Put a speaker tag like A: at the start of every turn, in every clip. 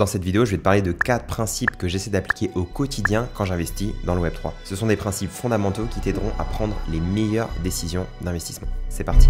A: Dans cette vidéo, je vais te parler de 4 principes que j'essaie d'appliquer au quotidien quand j'investis dans le Web3. Ce sont des principes fondamentaux qui t'aideront à prendre les meilleures décisions d'investissement. C'est parti.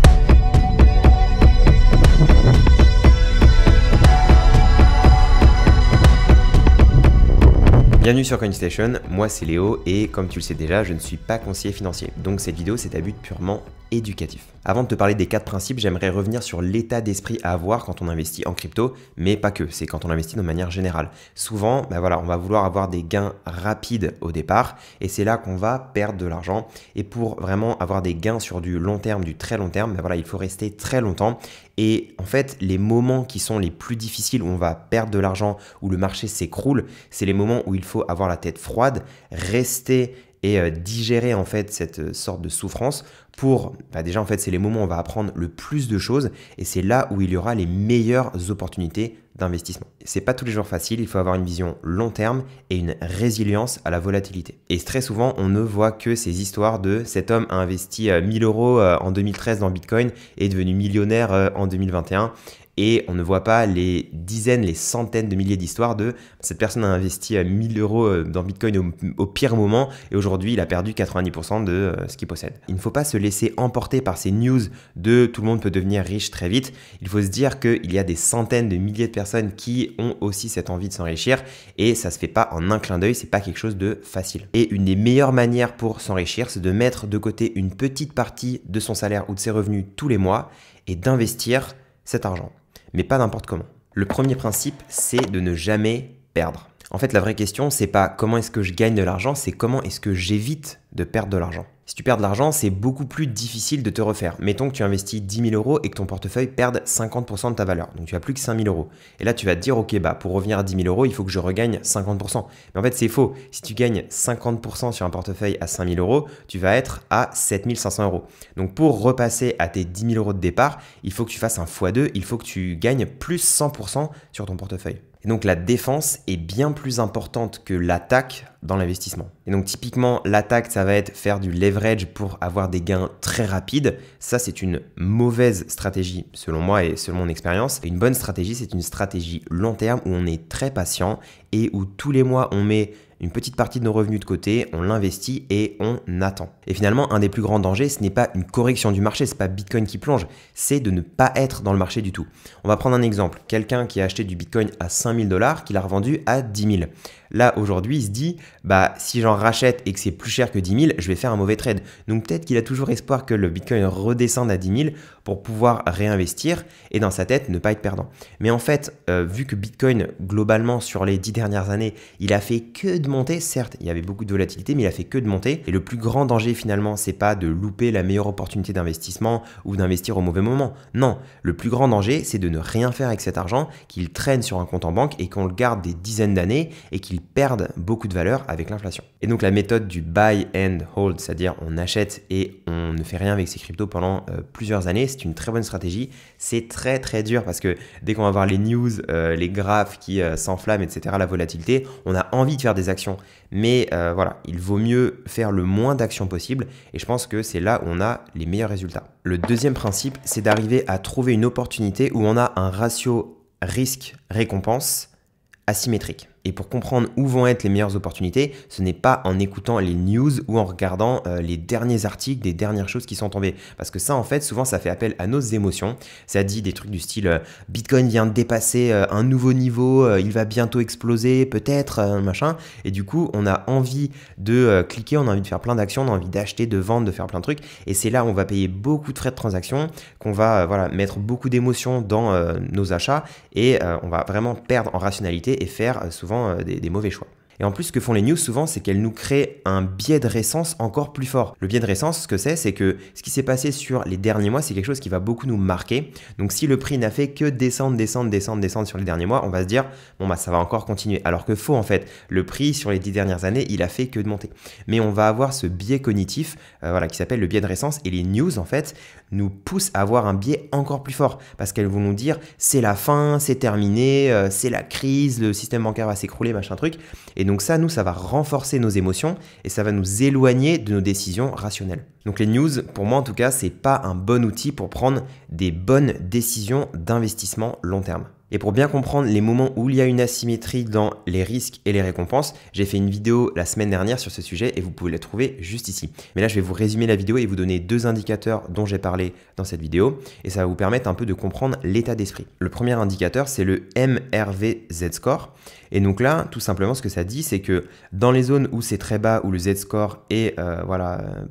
A: Bienvenue sur CoinStation, moi c'est Léo et comme tu le sais déjà, je ne suis pas conseiller financier. Donc cette vidéo c'est à but purement éducatif. Avant de te parler des 4 principes, j'aimerais revenir sur l'état d'esprit à avoir quand on investit en crypto, mais pas que, c'est quand on investit de manière générale. Souvent, on va vouloir avoir des gains rapides au départ et c'est là qu'on va perdre de l'argent. Et pour vraiment avoir des gains sur du long terme, du très long terme, il faut rester très longtemps. Et en fait, les moments qui sont les plus difficiles où on va perdre de l'argent, où le marché s'écroule, c'est les moments où il faut avoir la tête froide, rester et digérer en fait cette sorte de souffrance pour, déjà en fait c'est les moments où on va apprendre le plus de choses et c'est là où il y aura les meilleures opportunités d'investissement. C'est pas tous les jours facile, il faut avoir une vision long terme et une résilience à la volatilité. Et très souvent on ne voit que ces histoires de cet homme a investi 1000 € en 2013 dans Bitcoin et est devenu millionnaire en 2021. Et on ne voit pas les dizaines, les centaines de milliers d'histoires de cette personne a investi 1000 € dans Bitcoin au pire moment et aujourd'hui il a perdu 90% de ce qu'il possède. Il ne faut pas se laisser emporter par ces news de tout le monde peut devenir riche très vite. Il faut se dire qu'il y a des centaines de milliers de personnes qui ont aussi cette envie de s'enrichir et ça se fait pas en un clin d'œil, c'est pas quelque chose de facile. Et une des meilleures manières pour s'enrichir, c'est de mettre de côté une petite partie de son salaire ou de ses revenus tous les mois et d'investir cet argent. Mais pas n'importe comment. Le premier principe, c'est de ne jamais perdre. En fait, la vraie question, c'est pas comment est-ce que je gagne de l'argent, c'est comment est-ce que j'évite de perdre de l'argent. Si tu perds de l'argent, c'est beaucoup plus difficile de te refaire. Mettons que tu investis 10 000 € et que ton portefeuille perde 50% de ta valeur. Donc tu n'as plus que 5 000 €. Et là, tu vas te dire, ok, pour revenir à 10 000 €, il faut que je regagne 50%. Mais en fait, c'est faux. Si tu gagnes 50% sur un portefeuille à 5 000 €, tu vas être à 7 500 €. Donc pour repasser à tes 10 000 € de départ, il faut que tu fasses un x2, il faut que tu gagnes plus 100% sur ton portefeuille. Et donc la défense est bien plus importante que l'attaque dans l'investissement. Et donc typiquement l'attaque ça va être faire du leverage pour avoir des gains très rapides. Ça c'est une mauvaise stratégie selon moi et selon mon expérience. Et une bonne stratégie c'est une stratégie long terme où on est très patient et où tous les mois on met une petite partie de nos revenus de côté, on l'investit et on attend. Et finalement, un des plus grands dangers, ce n'est pas une correction du marché, ce n'est pas Bitcoin qui plonge, c'est de ne pas être dans le marché du tout. On va prendre un exemple, quelqu'un qui a acheté du Bitcoin à 5 000 $, qui l'a revendu à 10 000. Là, aujourd'hui, il se dit, si j'en rachète et que c'est plus cher que 10 000, je vais faire un mauvais trade. Donc peut-être qu'il a toujours espoir que le Bitcoin redescende à 10 000 pour pouvoir réinvestir et dans sa tête, ne pas être perdant. Mais en fait, vu que Bitcoin, globalement, sur les 10 dernières années, il a fait que de monter, certes, il y avait beaucoup de volatilité, mais il a fait que de monter. Et le plus grand danger, finalement, c'est pas de louper la meilleure opportunité d'investissement ou d'investir au mauvais moment. Non, le plus grand danger, c'est de ne rien faire avec cet argent, qu'il traîne sur un compte en banque et qu'on le garde des dizaines d'années et qu'il perdent beaucoup de valeur avec l'inflation. Et donc la méthode du buy and hold, c'est-à-dire on achète et on ne fait rien avec ses cryptos pendant plusieurs années, c'est une très bonne stratégie. C'est très très dur parce que dès qu'on va voir les news, les graphes qui s'enflamment, etc., la volatilité, on a envie de faire des actions. Mais il vaut mieux faire le moins d'actions possible et je pense que c'est là où on a les meilleurs résultats. Le deuxième principe, c'est d'arriver à trouver une opportunité où on a un ratio risque-récompense asymétrique. Et pour comprendre où vont être les meilleures opportunités, ce n'est pas en écoutant les news ou en regardant les derniers articles, des dernières choses qui sont tombées. Parce que ça, en fait, souvent, ça fait appel à nos émotions. Ça dit des trucs du style Bitcoin vient de dépasser un nouveau niveau, il va bientôt exploser, peut-être, machin. Et du coup, on a envie de cliquer, on a envie de faire plein d'actions, on a envie d'acheter, de vendre, de faire plein de trucs. Et c'est là où on va payer beaucoup de frais de transaction, qu'on va mettre beaucoup d'émotions dans nos achats et on va vraiment perdre en rationalité et faire souvent des mauvais choix. Et en plus, ce que font les news souvent, c'est qu'elles nous créent un biais de récence encore plus fort. Le biais de récence, ce que c'est que ce qui s'est passé sur les derniers mois, c'est quelque chose qui va beaucoup nous marquer. Donc si le prix n'a fait que descendre sur les derniers mois, on va se dire, ça va encore continuer. Alors que faux en fait, le prix sur les 10 dernières années, il a fait que de monter. Mais on va avoir ce biais cognitif qui s'appelle le biais de récence et les news en fait nous poussent à avoir un biais encore plus fort parce qu'elles vont nous dire c'est la fin, c'est terminé, c'est la crise, le système bancaire va s'écrouler, machin truc. Et donc ça, ça va renforcer nos émotions et ça va nous éloigner de nos décisions rationnelles. Donc les news, pour moi en tout cas, c'est pas un bon outil pour prendre des bonnes décisions d'investissement long terme. Et pour bien comprendre les moments où il y a une asymétrie dans les risques et les récompenses, j'ai fait une vidéo la semaine dernière sur ce sujet et vous pouvez la trouver juste ici. Mais là, je vais vous résumer la vidéo et vous donner 2 indicateurs dont j'ai parlé dans cette vidéo et ça va vous permettre un peu de comprendre l'état d'esprit. Le premier indicateur, c'est le MRV Z-score. Et donc là, tout simplement, ce que ça dit, c'est que dans les zones où c'est très bas, où le Z-score est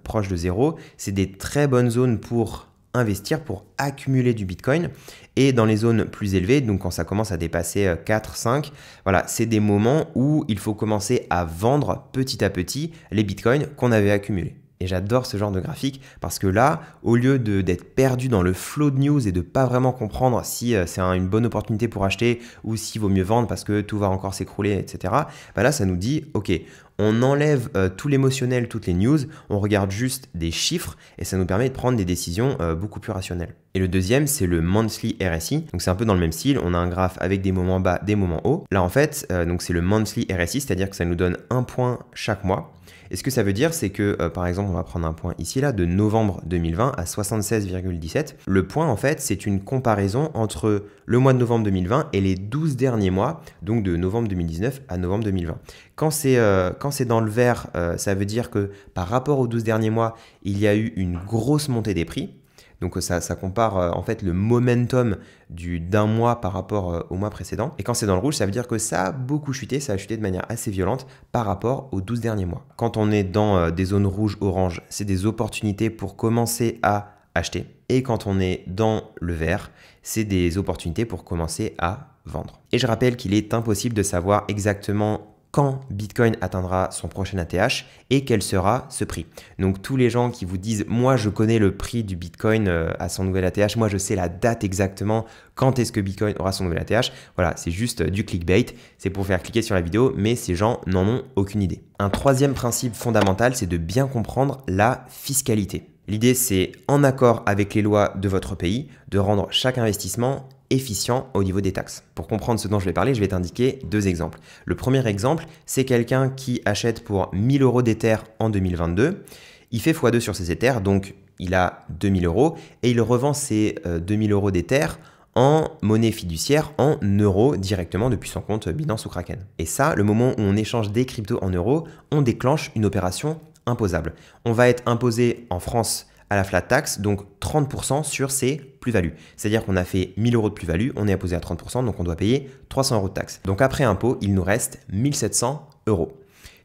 A: proche de 0, c'est des très bonnes zones pour investir, pour accumuler du Bitcoin. Et dans les zones plus élevées, donc quand ça commence à dépasser 4, 5, voilà, c'est des moments où il faut commencer à vendre petit à petit les Bitcoins qu'on avait accumulés. Et j'adore ce genre de graphique parce que là, au lieu d'être perdu dans le flow de news et de pas vraiment comprendre si c'est une bonne opportunité pour acheter ou s'il vaut mieux vendre parce que tout va encore s'écrouler, etc. Bah là, ça nous dit, ok, on enlève tout l'émotionnel, toutes les news, on regarde juste des chiffres et ça nous permet de prendre des décisions beaucoup plus rationnelles. Et le deuxième, c'est le monthly RSI. Donc c'est un peu dans le même style, on a un graphe avec des moments bas, des moments hauts. Là en fait, donc c'est le monthly RSI, c'est-à-dire que ça nous donne un point chaque mois. Et ce que ça veut dire, c'est que, par exemple, on va prendre un point ici, là, de novembre 2020 à 76,17. Le point, en fait, c'est une comparaison entre le mois de novembre 2020 et les 12 derniers mois, donc de novembre 2019 à novembre 2020. Quand c'est dans le vert, ça veut dire que par rapport aux 12 derniers mois, il y a eu une grosse montée des prix. Donc ça compare en fait le momentum d'un mois par rapport au mois précédent. Et quand c'est dans le rouge, ça veut dire que ça a beaucoup chuté, ça a chuté de manière assez violente par rapport aux 12 derniers mois. Quand on est dans des zones rouges-orange, c'est des opportunités pour commencer à acheter. Et quand on est dans le vert, c'est des opportunités pour commencer à vendre. Et je rappelle qu'il est impossible de savoir exactement quand Bitcoin atteindra son prochain ATH et quel sera ce prix. Donc tous les gens qui vous disent « moi je connais le prix du Bitcoin à son nouvel ATH, moi je sais la date exactement quand est-ce que Bitcoin aura son nouvel ATH », voilà, c'est juste du clickbait, c'est pour faire cliquer sur la vidéo, mais ces gens n'en ont aucune idée. Un troisième principe fondamental, c'est de bien comprendre la fiscalité. L'idée, c'est en accord avec les lois de votre pays, de rendre chaque investissement efficient au niveau des taxes. Pour comprendre ce dont je vais parler, je vais t'indiquer 2 exemples. Le premier exemple, c'est quelqu'un qui achète pour 1000 € d'Ether en 2022. Il fait x2 sur ses Ethers, donc il a 2000 € et il revend ses 2000 € d'Ether en monnaie fiduciaire, en euros directement depuis son compte Binance ou Kraken. Et ça, le moment où on échange des cryptos en euros, on déclenche une opération imposable. On va être imposé en France à la flat tax, donc 30% sur ses plus-values. C'est-à-dire qu'on a fait 1000 € de plus-value, on est imposé à 30%, donc on doit payer 300 € de taxes. Donc après impôt, il nous reste 1700 €.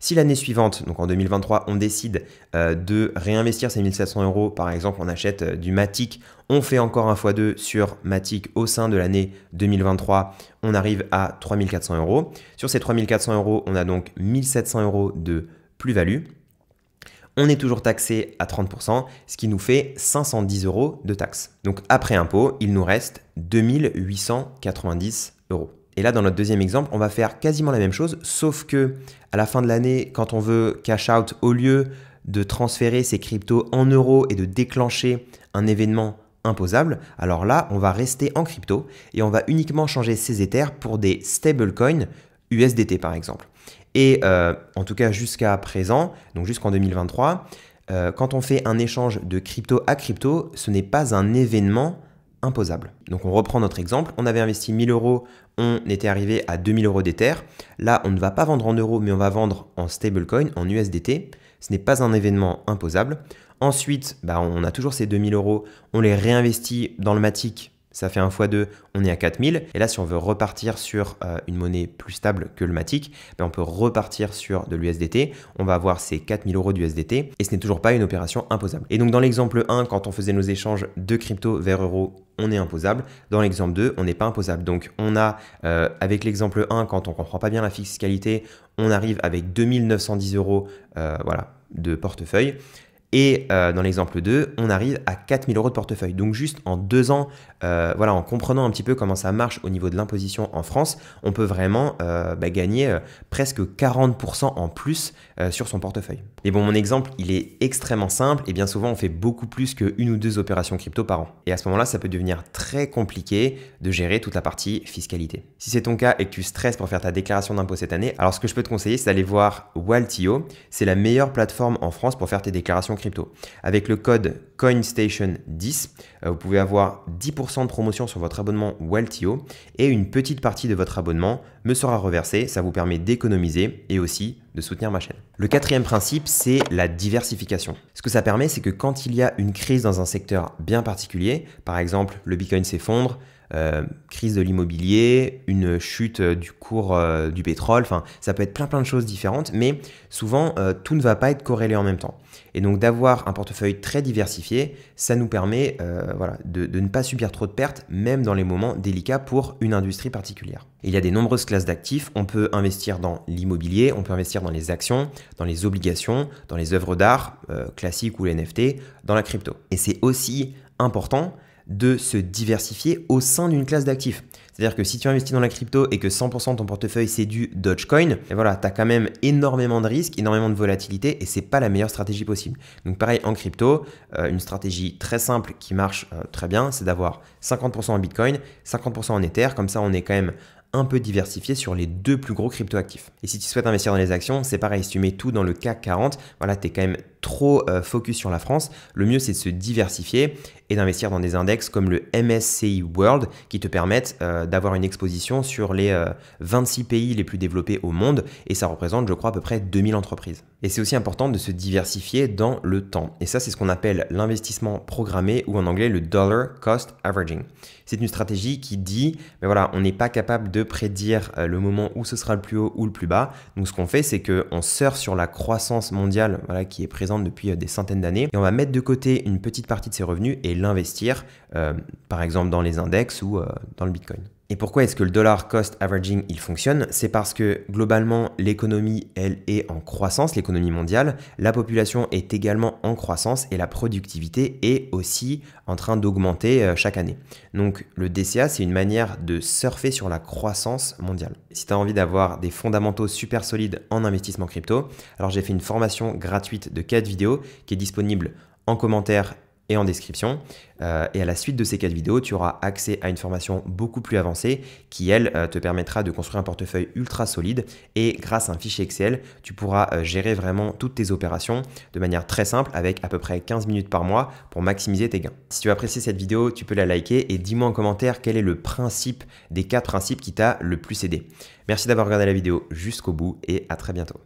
A: Si l'année suivante, donc en 2023, on décide de réinvestir ces 1700 €, par exemple, on achète du Matic, on fait encore un x2 sur Matic au sein de l'année 2023, on arrive à 3400 €. Sur ces 3400 €, on a donc 1700 € de plus-value. On est toujours taxé à 30%, ce qui nous fait 510 € de taxes. Donc après impôt, il nous reste 2890 €. Et là, dans notre deuxième exemple, on va faire quasiment la même chose, sauf que à la fin de l'année, quand on veut cash out, au lieu de transférer ses cryptos en euros et de déclencher un événement imposable, alors là, on va rester en crypto et on va uniquement changer ses Ethers pour des stablecoins USDT par exemple. Et en tout cas jusqu'à présent, donc jusqu'en 2023, quand on fait un échange de crypto à crypto, ce n'est pas un événement imposable. Donc on reprend notre exemple, on avait investi 1000 €, on était arrivé à 2000 € d'Ether. Là, on ne va pas vendre en euros, mais on va vendre en stablecoin, en USDT. Ce n'est pas un événement imposable. Ensuite, on a toujours ces 2000 €, on les réinvestit dans le Matic. Ça fait un x2, on est à 4000. Et là, si on veut repartir sur une monnaie plus stable que le Matic, on peut repartir sur de l'USDT. On va avoir ces 4000 € d'USDT et ce n'est toujours pas une opération imposable. Et donc, dans l'exemple 1, quand on faisait nos échanges de crypto vers euros, on est imposable. Dans l'exemple 2, on n'est pas imposable. Donc, on a, avec l'exemple 1, quand on ne comprend pas bien la fiscalité, on arrive avec 2910 € de portefeuille. Et dans l'exemple 2, on arrive à 4000 € de portefeuille. Donc juste en 2 ans, en comprenant un petit peu comment ça marche au niveau de l'imposition en France, on peut vraiment gagner presque 40% en plus sur son portefeuille. Et bon, mon exemple, il est extrêmement simple et bien souvent, on fait beaucoup plus qu'une ou 2 opérations crypto par an. Et à ce moment-là, ça peut devenir très compliqué de gérer toute la partie fiscalité. Si c'est ton cas et que tu stresses pour faire ta déclaration d'impôt cette année, alors ce que je peux te conseiller, c'est d'aller voir Waltio. C'est la meilleure plateforme en France pour faire tes déclarations crypto. crypto. Avec le code CoinStation10, vous pouvez avoir 10% de promotion sur votre abonnement Waltio et une petite partie de votre abonnement me sera reversée. Ça vous permet d'économiser et aussi de soutenir ma chaîne. Le quatrième principe, c'est la diversification. Ce que ça permet, c'est que quand il y a une crise dans un secteur bien particulier, par exemple le Bitcoin s'effondre, crise de l'immobilier, une chute du cours du pétrole, enfin ça peut être plein de choses différentes, mais souvent tout ne va pas être corrélé en même temps. Et donc d'avoir un portefeuille très diversifié, ça nous permet voilà, de ne pas subir trop de pertes, même dans les moments délicats pour une industrie particulière. Il y a des nombreuses classes d'actifs, on peut investir dans l'immobilier, on peut investir dans les actions, dans les obligations, dans les œuvres d'art classiques ou les NFT, dans la crypto. Et c'est aussi important de se diversifier au sein d'une classe d'actifs. C'est-à-dire que si tu investis dans la crypto et que 100% de ton portefeuille c'est du Dogecoin, et voilà, tu as quand même énormément de risques, énormément de volatilité et c'est pas la meilleure stratégie possible. Donc pareil en crypto, une stratégie très simple qui marche très bien, c'est d'avoir 50% en Bitcoin, 50% en Ether, comme ça on est quand même un peu diversifié sur les deux plus gros crypto-actifs. Et si tu souhaites investir dans les actions, c'est pareil, si tu mets tout dans le CAC 40, voilà, tu es quand même trop focus sur la France. Le mieux, c'est de se diversifier et d'investir dans des index comme le MSCI World qui te permettent d'avoir une exposition sur les 26 pays les plus développés au monde et ça représente, je crois, à peu près 2000 entreprises. Et c'est aussi important de se diversifier dans le temps. Et ça, c'est ce qu'on appelle l'investissement programmé ou en anglais le dollar cost averaging. C'est une stratégie qui dit, mais voilà, on n'est pas capable de prédire le moment où ce sera le plus haut ou le plus bas. Donc, ce qu'on fait, c'est qu'on surfe sur la croissance mondiale voilà, qui est présente depuis des centaines d'années et on va mettre de côté une petite partie de ses revenus et l'investir, par exemple, dans les index ou dans le Bitcoin. Et pourquoi est-ce que le dollar cost averaging il fonctionne? C'est parce que globalement l'économie elle est en croissance, l'économie mondiale, la population est également en croissance et la productivité est aussi en train d'augmenter chaque année. Donc le DCA c'est une manière de surfer sur la croissance mondiale. Si tu as envie d'avoir des fondamentaux super solides en investissement crypto, alors j'ai fait une formation gratuite de 4 vidéos qui est disponible en commentaire et en description. Et à la suite de ces 4 vidéos, tu auras accès à une formation beaucoup plus avancée qui, elle, te permettra de construire un portefeuille ultra solide et grâce à un fichier Excel, tu pourras gérer vraiment toutes tes opérations de manière très simple avec à peu près 15 minutes par mois pour maximiser tes gains. Si tu as apprécié cette vidéo, tu peux la liker et dis-moi en commentaire quel est le principe des 4 principes qui t'a le plus aidé. Merci d'avoir regardé la vidéo jusqu'au bout et à très bientôt.